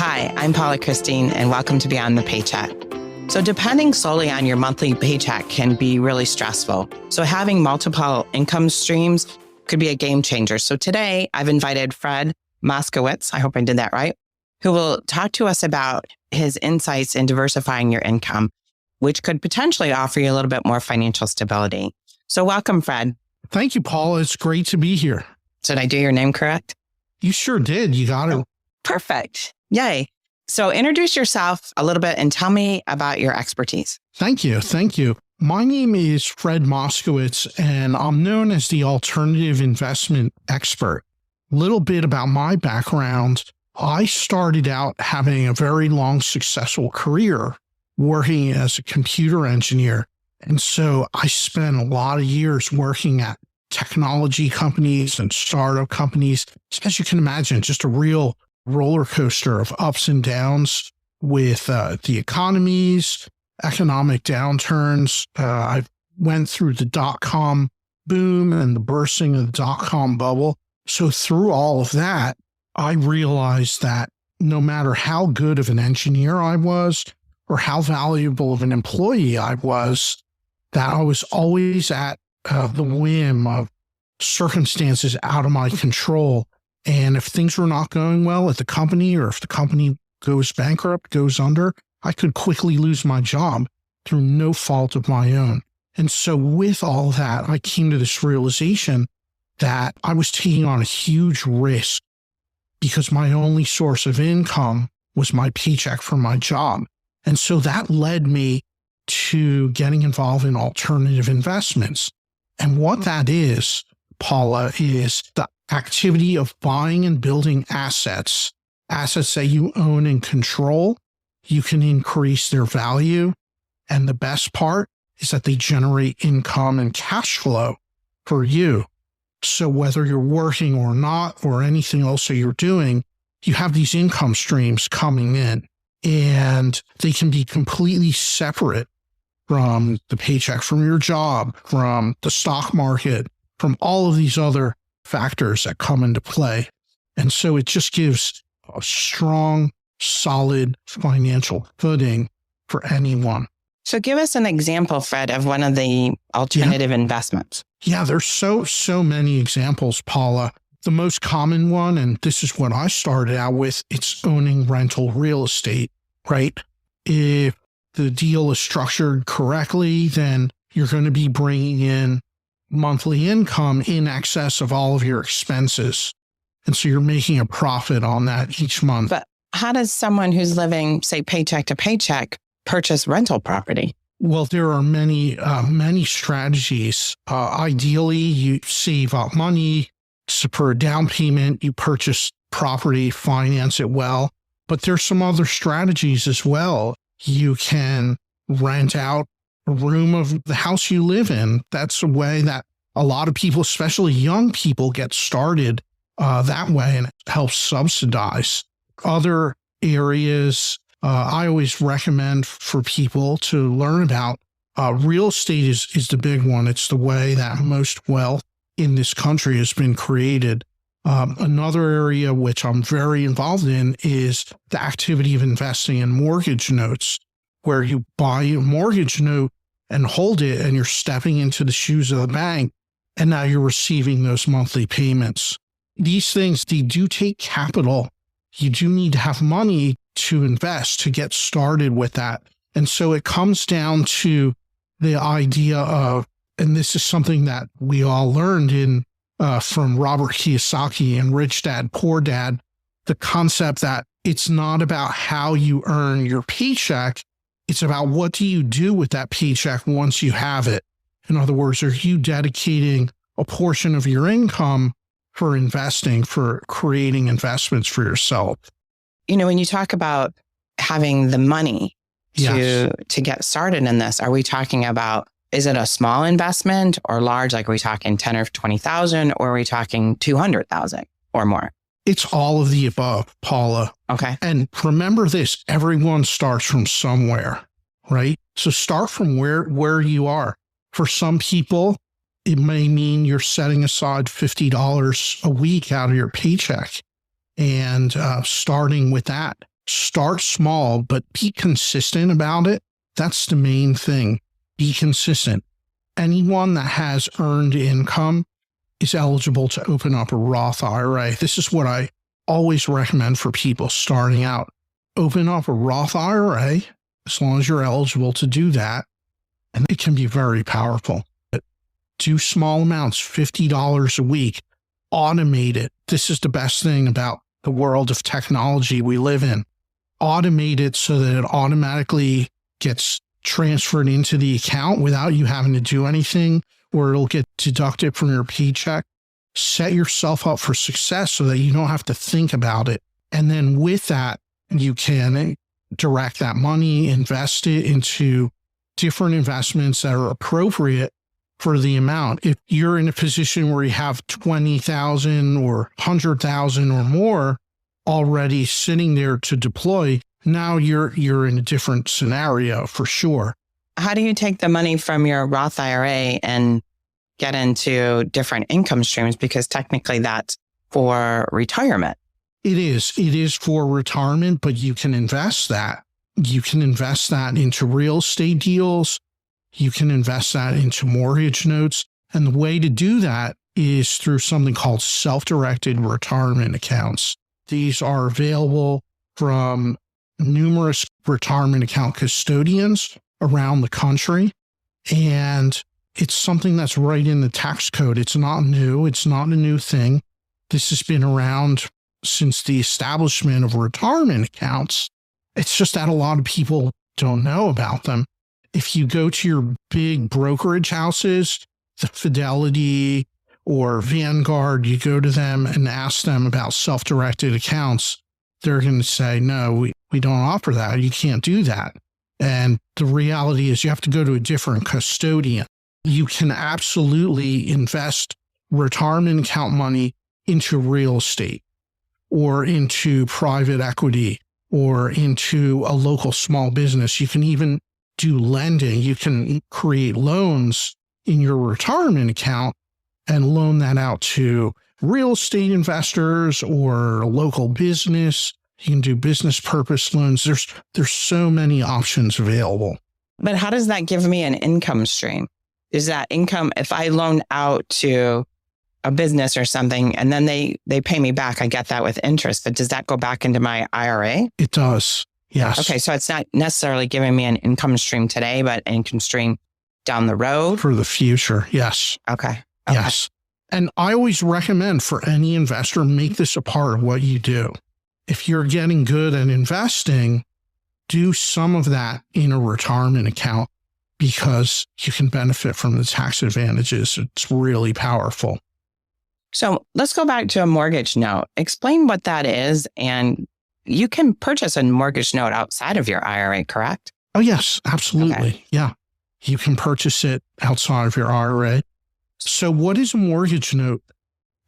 Hi, I'm Paula Christine, and welcome to Beyond the Paycheck. So depending solely on your monthly paycheck can be really stressful. So having multiple income streams could be a game changer. So today I've invited Fred Moskowitz, I hope I did that right, who will talk to us about his insights in diversifying your income, which could potentially offer you a little bit more financial stability. So welcome, Fred. Thank you, Paula. It's great to be here. Did I do your name correct? You sure did. You got it. Perfect. Yay. So introduce yourself a little bit and tell me about your expertise. Thank you. Thank you. My name is Fred Moskowitz, and I'm known as the alternative investment expert. A little bit about my background. I started out having a very long, successful career working as a computer engineer. And so I spent a lot of years working at technology companies and startup companies. As you can imagine, just a real roller coaster of ups and downs with the economies, economic downturns. I went through the dot-com boom and the bursting of the dot-com bubble. So through all of that, I realized that no matter how good of an engineer I was or how valuable of an employee I was, that I was always at the whim of circumstances out of my control. And if things were not going well at the company, or if the company goes bankrupt, goes under, I could quickly lose my job through no fault of my own. And so with all that, I came to this realization that I was taking on a huge risk because my only source of income was my paycheck from my job. And so that led me to getting involved in alternative investments. And what that is, Paula, is the activity of buying and building assets that you own and control. You can increase their value. And the best part is that they generate income and cash flow for you. So whether you're working or not, or anything else that you're doing, you have these income streams coming in, and they can be completely separate from the paycheck from your job, from the stock market, from all of these other factors that come into play. And so it just gives a strong, solid financial footing for anyone. So give us an example, Fred, of one of the alternative investments. Yeah, there's so many examples, Paula. The most common one, and this is what I started out with, it's owning rental real estate, right? If the deal is structured correctly, then you're going to be bringing in monthly income in excess of all of your expenses. And so you're making a profit on that each month. But how does someone who's living, say, paycheck to paycheck purchase rental property? Well, there are many strategies. Ideally, you save up money. So for a down payment, you purchase property, finance it well. But there's some other strategies as well. You can rent out a room of the house you live in. That's a way that a lot of people, especially young people, get started that way, and it helps subsidize. Other areas I always recommend for people to learn about, real estate is the big one. It's the way that most wealth in this country has been created. Another area which I'm very involved in is the activity of investing in mortgage notes, where you buy a mortgage note and hold it, and you're stepping into the shoes of the bank, and now you're receiving those monthly payments. These things, they do take capital. You do need to have money to invest, to get started with that. And so it comes down to the idea of, and this is something that we all learned in from Robert Kiyosaki and Rich Dad, Poor Dad, the concept that it's not about how you earn your paycheck. It's about what do you do with that paycheck once you have it. In other words, are you dedicating a portion of your income for investing, for creating investments for yourself? You know, when you talk about having the money to get started in this, are we talking about, is it a small investment or large? Like, are we talking 10 or 20,000, or are we talking 200,000 or more? It's all of the above, Paula. Okay. And remember this, everyone starts from somewhere, right? So start from where you are. For some people, it may mean you're setting aside $50 a week out of your paycheck and starting with that. Start small, but be consistent about it. That's the main thing. Be consistent. Anyone that has earned income is eligible to open up a Roth IRA. This is what I always recommend for people starting out. Open up a Roth IRA as long as you're eligible to do that, and it can be very powerful. Do small amounts, $50 a week, automate it. This is the best thing about the world of technology we live in. Automate it so that it automatically gets transferred into the account without you having to do anything, or it'll get deducted from your paycheck. Set yourself up for success so that you don't have to think about it. And then with that, you can direct that money, invest it into different investments that are appropriate for the amount. If you're in a position where you have 20,000 or 100,000 or more already sitting there to deploy, now you're in a different scenario for sure. How do you take the money from your Roth IRA and get into different income streams? Because technically that's for retirement. It is for retirement, but you can invest that. You can invest that into real estate deals. You can invest that into mortgage notes. And the way to do that is through something called self-directed retirement accounts. These are available from numerous retirement account custodians around the country. And it's something that's right in the tax code. It's not new. It's not a new thing. This has been around since the establishment of retirement accounts. It's just that a lot of people don't know about them. If you go to your big brokerage houses, the Fidelity or Vanguard, you go to them and ask them about self-directed accounts, they're going to say, no, we don't offer that. You can't do that. And the reality is you have to go to a different custodian. You can absolutely invest retirement account money into real estate or into private equity or into a local small business. You can even do lending. You can create loans in your retirement account and loan that out to real estate investors or a local business. You can do business purpose loans. There's so many options available. But how does that give me an income stream? Is that income, if I loan out to a business or something and then they pay me back, I get that with interest, but does that go back into my IRA? It does. Yes. Okay. So it's not necessarily giving me an income stream today, but an income stream down the road? For the future. Yes. Okay. Yes. And I always recommend for any investor, make this a part of what you do. If you're getting good at investing, do some of that in a retirement account because you can benefit from the tax advantages. It's really powerful. So let's go back to a mortgage note. Explain what that is. And you can purchase a mortgage note outside of your IRA, correct? Oh, yes, absolutely. Okay. Yeah. You can purchase it outside of your IRA. So what is a mortgage note?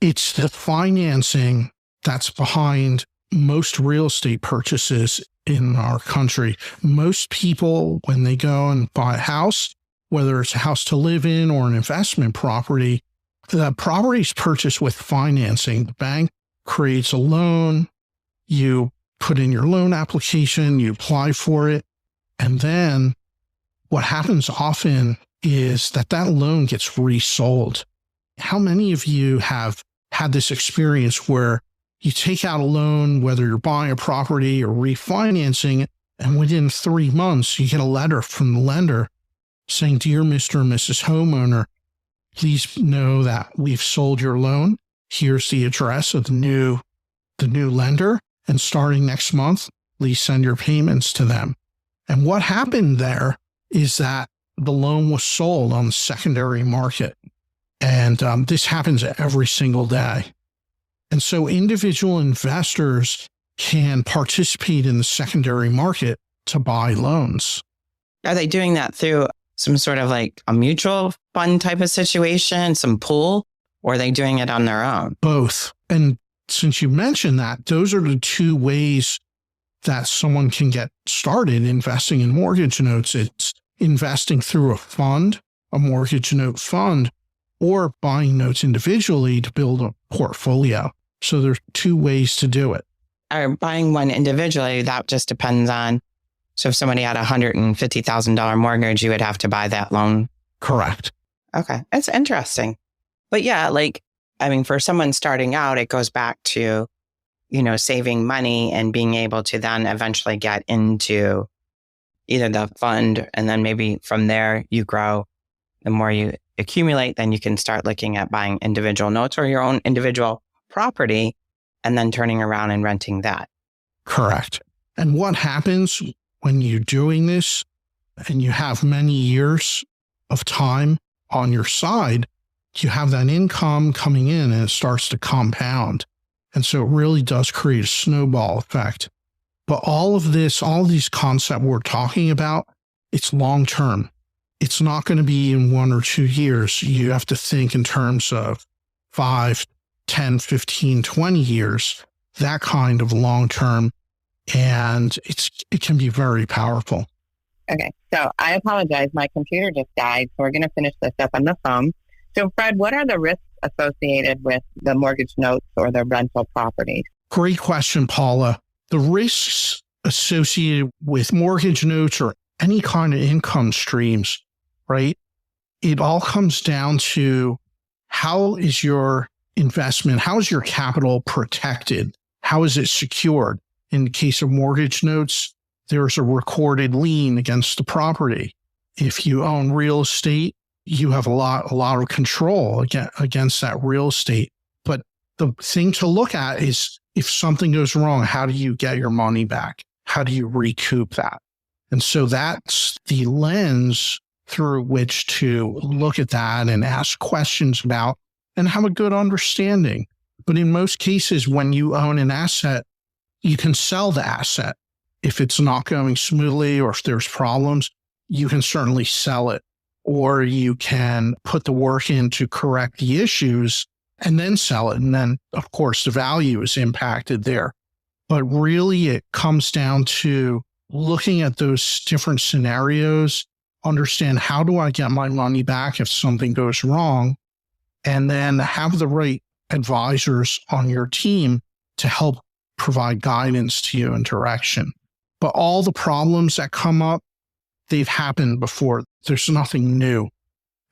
It's the financing that's behind most real estate purchases in our country. Most people, when they go and buy a house, whether it's a house to live in or an investment property, the property is purchased with financing. The bank creates a loan. You put in your loan application, you apply for it. And then what happens often is that loan gets resold. How many of you have had this experience where you take out a loan, whether you're buying a property or refinancing it, and within 3 months, you get a letter from the lender saying, "Dear Mr. and Mrs. Homeowner, please know that we've sold your loan. Here's the address of the new lender. And starting next month, please send your payments to them." And what happened there is that the loan was sold on the secondary market. And this happens every single day. And so individual investors can participate in the secondary market to buy loans. Are they doing that through some sort of like a mutual fund type of situation, some pool, or are they doing it on their own? Both. And since you mentioned that, those are the two ways that someone can get started investing in mortgage notes. It's investing through a fund, a mortgage note fund, or buying notes individually to build a portfolio. So there's two ways to do it. are buying one individually, that just depends on. So if somebody had a $150,000 mortgage, you would have to buy that loan. Correct. Okay. That's interesting. But yeah, for someone starting out, it goes back to, saving money and being able to then eventually get into either the fund, and then maybe from there you grow. The more you accumulate, then you can start looking at buying individual notes or your own individual property and then turning around and renting that. Correct. And what happens when you're doing this and you have many years of time on your side, you have that income coming in and it starts to compound. And so it really does create a snowball effect. But all these concepts we're talking about, it's long term. It's not going to be in 1 or 2 years. You have to think in terms of 5, 10, 15, 20 years, that kind of long term. And it can be very powerful. Okay, so I apologize. My computer just died, so we're going to finish this up on the phone. So Fred, what are the risks associated with the mortgage notes or the rental properties? Great question, Paula. The risks associated with mortgage notes or any kind of income streams, right? It all comes down to how is your investment, how is your capital protected? How is it secured? In the case of mortgage notes, there's a recorded lien against the property. If you own real estate, you have a lot of control against that real estate. But the thing to look at is if something goes wrong, how do you get your money back? How do you recoup that? And so that's the lens through which to look at that and ask questions about and have a good understanding. But in most cases, when you own an asset, you can sell the asset. If it's not going smoothly or if there's problems, you can certainly sell it. Or you can put the work in to correct the issues and then sell it. And then, of course, the value is impacted there. But really, it comes down to looking at those different scenarios, understand how do I get my money back if something goes wrong, and then have the right advisors on your team to help provide guidance to you and direction. But all the problems that come up, they've happened before. There's nothing new.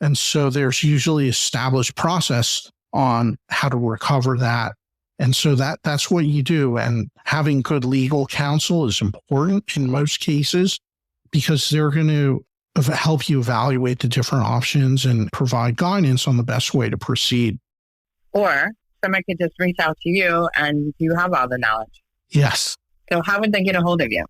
And so there's usually established process on how to recover that. And so that's what you do. And having good legal counsel is important in most cases because they're going to help you evaluate the different options and provide guidance on the best way to proceed. Or someone could just reach out to you and you have all the knowledge. Yes. So how would they get a hold of you?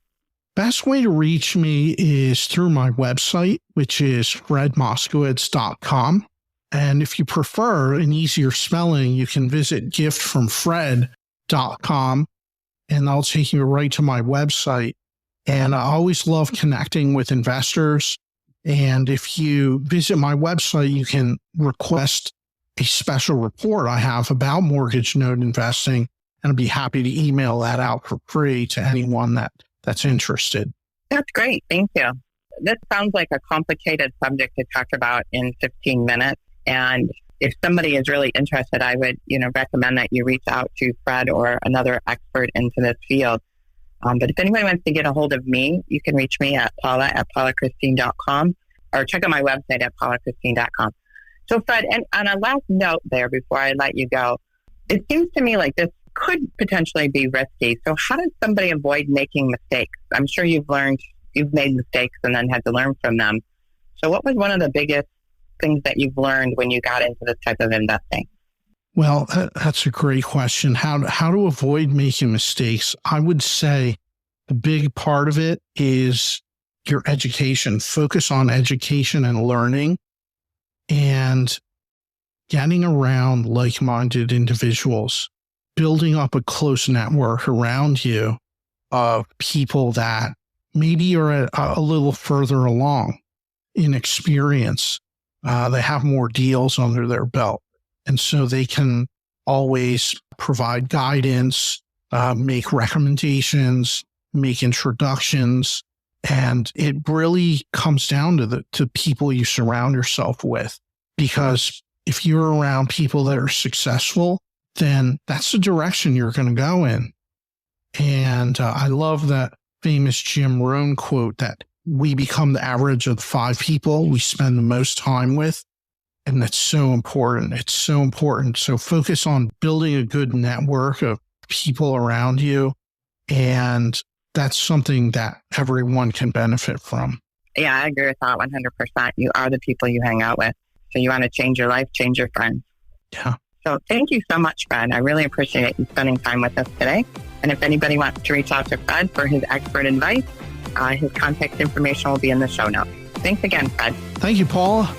Best way to reach me is through my website, which is fredmoskowitz.com. And if you prefer an easier spelling, you can visit giftfromfred.com and that'll take you right to my website. And I always love connecting with investors. And if you visit my website, you can request a special report I have about mortgage note investing. And I'd be happy to email that out for free to anyone that's interested. That's great. Thank you. This sounds like a complicated subject to talk about in 15 minutes. And if somebody is really interested, I would, recommend that you reach out to Fred or another expert into this field. But if anyone wants to get a hold of me, you can reach me at paula@paulachristine.com or check out my website at paulachristine.com. So Fred, and on a last note there before I let you go, it seems to me like this could potentially be risky. So how does somebody avoid making mistakes? I'm sure you've made mistakes and then had to learn from them. So what was one of the biggest things that you've learned when you got into this type of investing? Well, that's a great question. How to avoid making mistakes? I would say the big part of it is your education. Focus on education and learning and getting around like-minded individuals, building up a close network around you of people that maybe are a little further along in experience. They have more deals under their belt. And so they can always provide guidance, make recommendations, make introductions. And it really comes down to people you surround yourself with. Because if you're around people that are successful, then that's the direction you're going to go in. And I love that famous Jim Rohn quote that we become the average of the 5 people we spend the most time with. And that's so important. It's so important. So focus on building a good network of people around you. And that's something that everyone can benefit from. Yeah, I agree with that 100%. You are the people you hang out with. So you want to change your life, change your friends. Yeah. So thank you so much, Fred. I really appreciate you spending time with us today. And if anybody wants to reach out to Fred for his expert advice, his contact information will be in the show notes. Thanks again, Fred. Thank you, Paula.